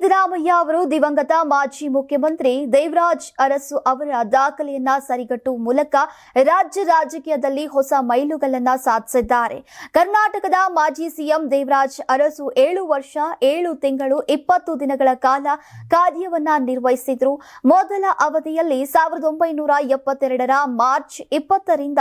ಸಿದ್ದರಾಮಯ್ಯ ಅವರು ದಿವಂಗತ ಮಾಜಿ ಮುಖ್ಯಮಂತ್ರಿ ದೇವರಾಜ್ ಅರಸು ಅವರ ದಾಖಲೆಯನ್ನ ಸರಿಗಟ್ಟುವ ಮೂಲಕ ರಾಜ್ಯ ರಾಜಕೀಯದಲ್ಲಿ ಹೊಸ ಮೈಲುಗಲ್ಲನ್ನ ಸಾಧಿಸಿದ್ದಾರೆ. ಕರ್ನಾಟಕದ ಮಾಜಿ ಸಿಎಂ ದೇವರಾಜ್ ಅರಸು 7 ವರ್ಷ 7 ತಿಂಗಳು 20 ದಿನಗಳ ಕಾಲ ಕಾರ್ಯವನ್ನ ನಿರ್ವಹಿಸಿದ್ರು. ಮೊದಲ ಅವಧಿಯಲ್ಲಿ 1972ರ ಮಾರ್ಚ್ 20ರಿಂದ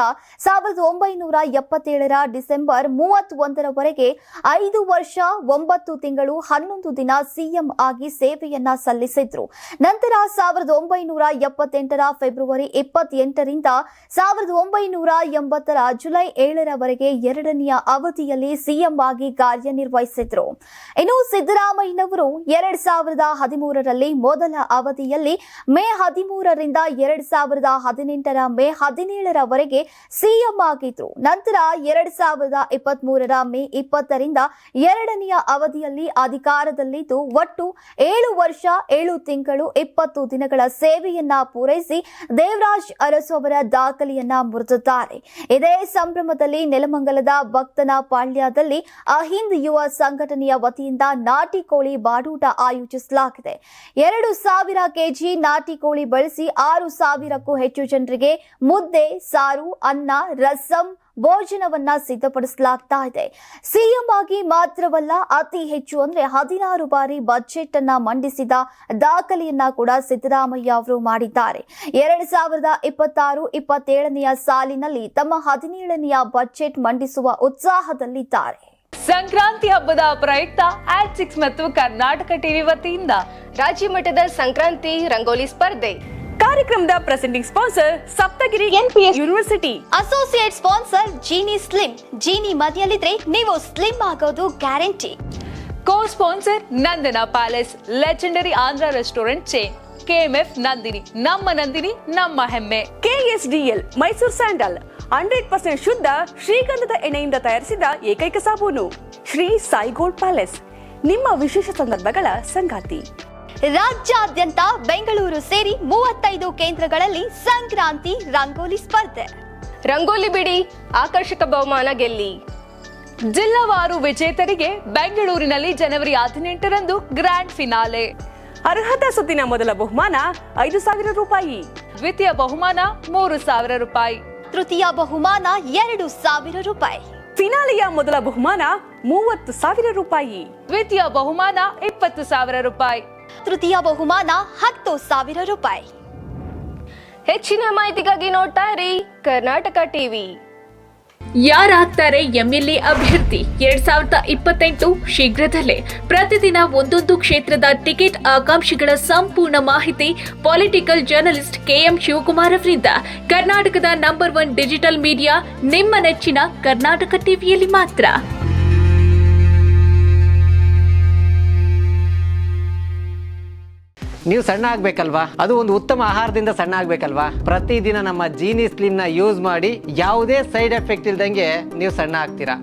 1977ರ ಡಿಸೆಂಬರ್ 31ರವರೆಗೆ 5 ವರ್ಷ 9 ತಿಂಗಳು 11 ದಿನ ಸಿಎಂ ಆಗಿ ಸೇವೆಯನ್ನ ಸಲ್ಲಿಸಿದ್ರು. ನಂತರ 1978ರ ಫೆಬ್ರವರಿ 28ರಿಂದ 1980ರ ಜುಲೈ 7ರವರೆಗೆ ಎರಡನೆಯ ಅವಧಿಯಲ್ಲಿ ಸಿಎಂ ಆಗಿ ಕಾರ್ಯನಿರ್ವಹಿಸಿದ್ರು. ಇನ್ನು ಸಿದ್ದರಾಮಯ್ಯನವರು 2013ರಲ್ಲಿ ಮೊದಲ ಅವಧಿಯಲ್ಲಿ ಮೇ 13ರಿಂದ 2018ರ ಮೇ 17ರವರೆಗೆ ಸಿಎಂ ಆಗಿದ್ರು. ನಂತರ 2023ರ ಮೇ 20ರಿಂದ ಎರಡನೆಯ ಅವಧಿಯಲ್ಲಿ ಅಧಿಕಾರದಲ್ಲಿದ್ದು ಒಟ್ಟು 7 ವರ್ಷ 7 ತಿಂಗಳು 20 ದಿನಗಳ ಸೇವೆಯನ್ನ ಪೂರೈಸಿ ದೇವರಾಜ್ ಅರಸು ಅವರ ದಾಖಲೆಯನ್ನ ಮುರಿದಿದ್ದಾರೆ. ಇದೇ ಸಂಭ್ರಮದಲ್ಲಿ ನೆಲಮಂಗಲದ ಭಕ್ತನ ಪಾಳ್ಯದಲ್ಲಿ ಅಹಿಂದ್ ಯುವ ಸಂಘಟನೆಯ ವತಿಯಿಂದ ನಾಟಿ ಕೋಳಿ ಬಾಡೂಟ ಆಯೋಜಿಸಲಾಗಿದೆ. 2,000 ಕೆಜಿ ನಾಟಿ ಕೋಳಿ ಬಳಸಿ 6,000ಕ್ಕೂ ಹೆಚ್ಚು ಜನರಿಗೆ ಮುದ್ದೆ, ಸಾರು, ಅನ್ನ, ರಸಂ ಭೋಜನವನ್ನ ಸಿದ್ಧಪಡಿಸಲಾಗ್ತಾ ಇದೆ. ಸಿಎಂ ಆಗಿ ಮಾತ್ರವಲ್ಲ, ಅತಿ ಹೆಚ್ಚು ಅಂದ್ರೆ 16 ಬಾರಿ ಬಜೆಟ್ ಅನ್ನ ಮಂಡಿಸಿದ ದಾಖಲೆಯನ್ನ ಕೂಡ ಸಿದ್ದರಾಮಯ್ಯ ಅವರು ಮಾಡಿದ್ದಾರೆ. 2026-27ನೆಯ ಸಾಲಿನಲ್ಲಿ ತಮ್ಮ 17ನೆಯ ಬಜೆಟ್ ಮಂಡಿಸುವ ಉತ್ಸಾಹದಲ್ಲಿದ್ದಾರೆ. ಸಂಕ್ರಾಂತಿ ಹಬ್ಬದ ಪ್ರಯುಕ್ತ ಆಟ್6 ಮತ್ತು ಕರ್ನಾಟಕ ಟಿವಿ ವತಿಯಿಂದ ರಾಜ್ಯ ಮಟ್ಟದ ಸಂಕ್ರಾಂತಿ ರಂಗೋಲಿ ಸ್ಪರ್ಧೆ. ಕಾರ್ಯಕ್ರಮದ presenting sponsor Saptagiri NPS university. Associate sponsor Jeeni slim. Jeeni ಮನೆಯಲ್ಲಿದ್ರೆ ನೀವು ಸ್ಲಿಮ್ ಆಗೋದು guarantee. Co sponsor Nandana Palace, legendary Andhra restaurant chain. KMF Nandini, ನಮ್ಮ ನಂದಿನಿ ನಮ್ಮ ಹೆಮ್ಮೆ. KSDL ಮೈಸೂರು ಸ್ಯಾಂಡಲ್ 100% ಶುದ್ಧ ಶ್ರೀಗಂಧದ ಎಣ್ಣೆಯಿಂದ ತಯಾರಿಸಿದ ಏಕೈಕ ಸಾಬೂನು. ಶ್ರೀ ಸಾಯಿ ಗೋಲ್ಡ್ ಪ್ಯಾಲೇಸ್, ನಿಮ್ಮ ವಿಶೇಷ ಸಂದರ್ಭಗಳ ಸಂಗಾತಿ. ರಾಜ್ಯಾದ್ಯಂತ ಬೆಂಗಳೂರು ಸೇರಿ 35 ಕೇಂದ್ರಗಳಲ್ಲಿ ಸಂಕ್ರಾಂತಿ ರಂಗೋಲಿ ಸ್ಪರ್ಧೆ. ರಂಗೋಲಿ ಬಿಡಿ, ಆಕರ್ಷಕ ಬಹುಮಾನ ಗೆಲ್ಲಿ. ಜಿಲ್ಲಾವಾರು ವಿಜೇತರಿಗೆ ಬೆಂಗಳೂರಿನಲ್ಲಿ ಜನವರಿ 18ರಂದು ಗ್ರ್ಯಾಂಡ್ ಫಿನಾಲೆ. ಅರ್ಹತಾ ಸುತ್ತಿನ ಮೊದಲ ಬಹುಮಾನ 5,000 ರೂಪಾಯಿ, ದ್ವಿತೀಯ ಬಹುಮಾನ 3,000 ರೂಪಾಯಿ, ತೃತೀಯ ಬಹುಮಾನ 2,000 ರೂಪಾಯಿ, ಫಿನಾಲೆಯ ಮೊದಲ ಬಹುಮಾನ 30,000 ರೂಪಾಯಿ, ದ್ವಿತೀಯ ಬಹುಮಾನ 20,000 ರೂಪಾಯಿ, ತೃತೀಯ ಬಹುಮಾನ 10,000 ರೂಪಾಯಿ. ಹೆಚ್ಚಿನ ಮಾಹಿತಿಗಾಗಿ ನೋಡ್ತಾ ಇರಿ ಕರ್ನಾಟಕ ಟಿವಿ. ಯಾರಾಗ್ತಾರೆ ಎಂಎಲ್ಎ ಅಭ್ಯರ್ಥಿ 2028 ಶೀಘ್ರದಲ್ಲೇ. ಪ್ರತಿದಿನ ಒಂದೊಂದು ಕ್ಷೇತ್ರದ ಟಿಕೆಟ್ ಆಕಾಂಕ್ಷಿಗಳ ಸಂಪೂರ್ಣ ಮಾಹಿತಿ ಪೊಲಿಟಿಕಲ್ ಜರ್ನಲಿಸ್ಟ್ KM ಶಿವಕುಮಾರ್ ಅವರಿಂದ. ಕರ್ನಾಟಕದ ನಂಬರ್ 1 ಡಿಜಿಟಲ್ ಮೀಡಿಯಾ ನಿಮ್ಮ ನೆಚ್ಚಿನ ಕರ್ನಾಟಕ ಟಿವಿಯಲ್ಲಿ ಮಾತ್ರ. ನೀವು ಸಣ್ಣ ಆಗ್ಬೇಕಲ್ವಾ? ಅದು ಒಂದು ಉತ್ತಮ ಆಹಾರದಿಂದ ಸಣ್ಣ ಆಗ್ಬೇಕಲ್ವಾ? ಪ್ರತಿದಿನ ನಮ್ಮ ಜೀನಿ ಸ್ಲಿಮ್ ನ ಯೂಸ್ ಮಾಡಿ ಯಾವುದೇ ಸೈಡ್ ಎಫೆಕ್ಟ್ ಇಲ್ದಂಗೆ ನೀವು ಸಣ್ಣ ಆಗ್ತೀರಾ.